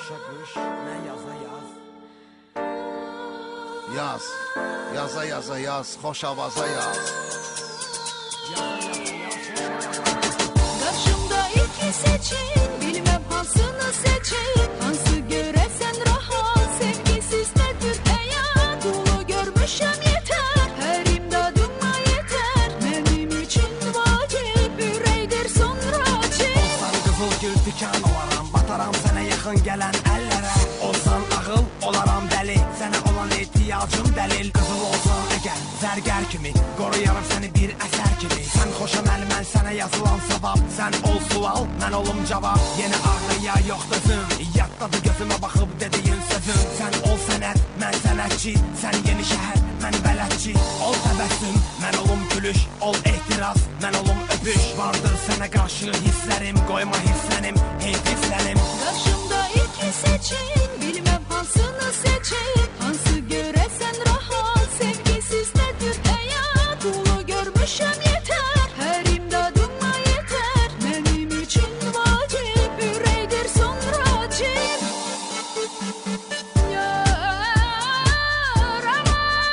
qışa qış, nə yaza yaz. Yaz, yaza yaza yaz, xoş avaza yaz. Qarşımda iki seçin, bilməm hansını seçin. Hansı görəsən rahat, sevgisiz nədir həyat. Qulu görmüşəm yetər, hər imdadıma yetər. Mənim üçün vacib, ürəkdir sonra cib. Olsan qızıl gül dikan olaram, bataram sənə yaxın gələn əllərə. Olsan ağıl, olaram dəli, sənə olan ehtiyacım dəlil. Qızıl olsan əgər, zərgər kimi, qoruyarım səni bir əsər kimi. Sən xoşam əl, mən sənə yazılan savab. Sən ol sual, mən olum cavab. Yeni ağrıya yox dözüm, yaddadır gözümə baxıb dediyin sözüm. Sən ol sənət, mən sənətçi, sən yeni şəhər, mən bələdçi. Ol təbəssüm, mən olum gülüş, ol ehtiras, mən olum öpüş. Vardır sənə qarşı hisslərim, qoyma hisslənim, heyf hisslənim. Qarşımda iki seçin, bilməm hansını seçin. Hansı görəsən rahat, sevgisiz nədir həyat. Qulu görmüşəm yetər, hər imdadıma yetər. Mənim üçün vacib, ürəkdir sonra cib. Yar aman,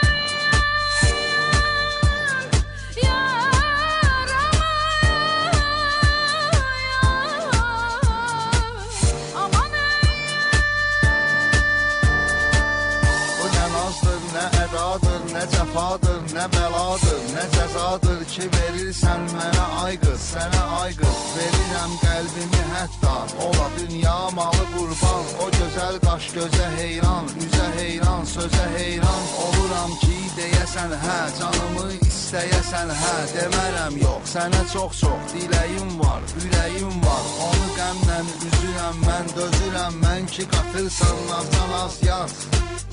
yar aman, Bu nə nazdır, nə ədadır, nə cəfadır, nə bəladır, nə cəzadır ki verirsən mənə ay qız, sənə ay qız. Verirəm qəlbimi hətta, ola dünya malı qurban. O gözəl qaş gözə heyran, üzə heyran, sözə heyran. Oluram ki deyəsən hə, canımı istəyəsən hə. Demərəm yox, sənə çox-çox diləyim var, ürəyim var. Onu qəmlə üzürəm mən, dözürəm mən ki qatırsan nazdan az yaz.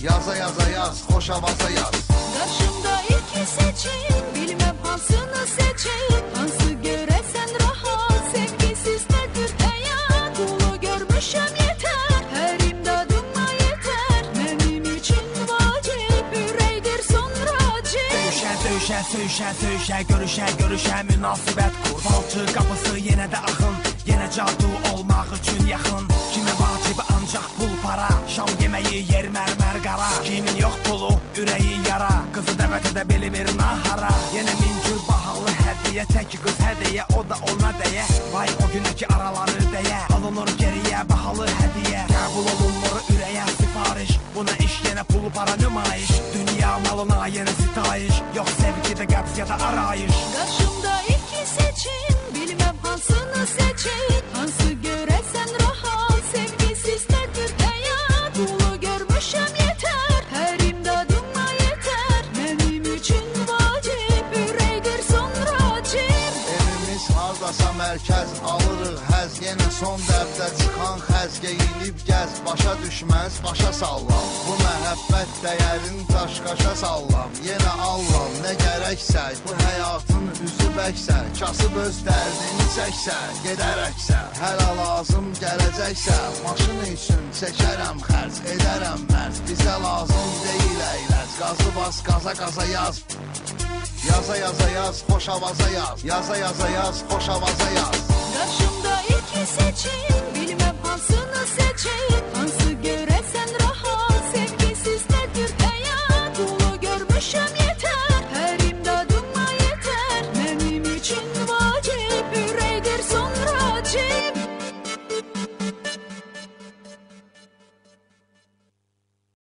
Yaza yaza yaz, xoş avaza yaz. Qarşımda iki seçin, bilməm hansını seçin. Hansı görəsən rahat, sevgisiz nədir həyat. Qulu görmüşəm yetər, hər imdadıma yetər. Mənim üçün vacib, ürəkdir sonra cib. Döyüşə, döyüşə, söyüşə, söyüşə, görüşə, görüşə, münasibət kur. Falçı qapısı yenə də axın, yenə cadu olmaq üçün yaxın. Kimə vacib ancaq pul para, şam yeməyi yer mərmər qara. Kimin yox pulu, ürəyi yara, qızı dəvət edə bilmir nahara. Yenə min cür bahalı hədiyyə, tək qız hədiyyə, o da ona dəyə. Vay o gündəki araları dəyə, alınır geriyə bahalı hədiyyə. Qəbul olunmur ürəyə sifariş, buna iş yenə pul para nümayiş. Dünya malına yenə sitayiş, yox sevgidə qəbz ya da arayış. Qarşımda iki seçin, bilməm hansını seçin. Hansı görəsən rahat, sevgisiz nədir həyat. Qulu görmüşəm yetər, hər imdadıma yetər. Mənim üçün vacib, ürəkdir sonra cib. Evimiz hardasa mərkəz, alırıq həz. Yenə son dəbdə çıxan xəz, geyinib gəz. Başa düşməz, başa sallam. Bu məhəbbət dəyərin daş-qaşa sallam. Yenə allam, nə gərəksə, bu həyatın üzü bəksə. Kasıb öz dərdini çəksə, gedərəksə. Hələ lazım gələcəksə, maşın üçün çəkərəm xərc, edərəm mərc. Bizə lazım deyil əyləc, qazı bas, qaza qaza yaz. Yaza yaza yaz, xoş avaza yaz. Yaza yaza yaz, xoş avaza yaz. Qarşımda iki seçin, bilməm hansını seçin. Hansı görəsən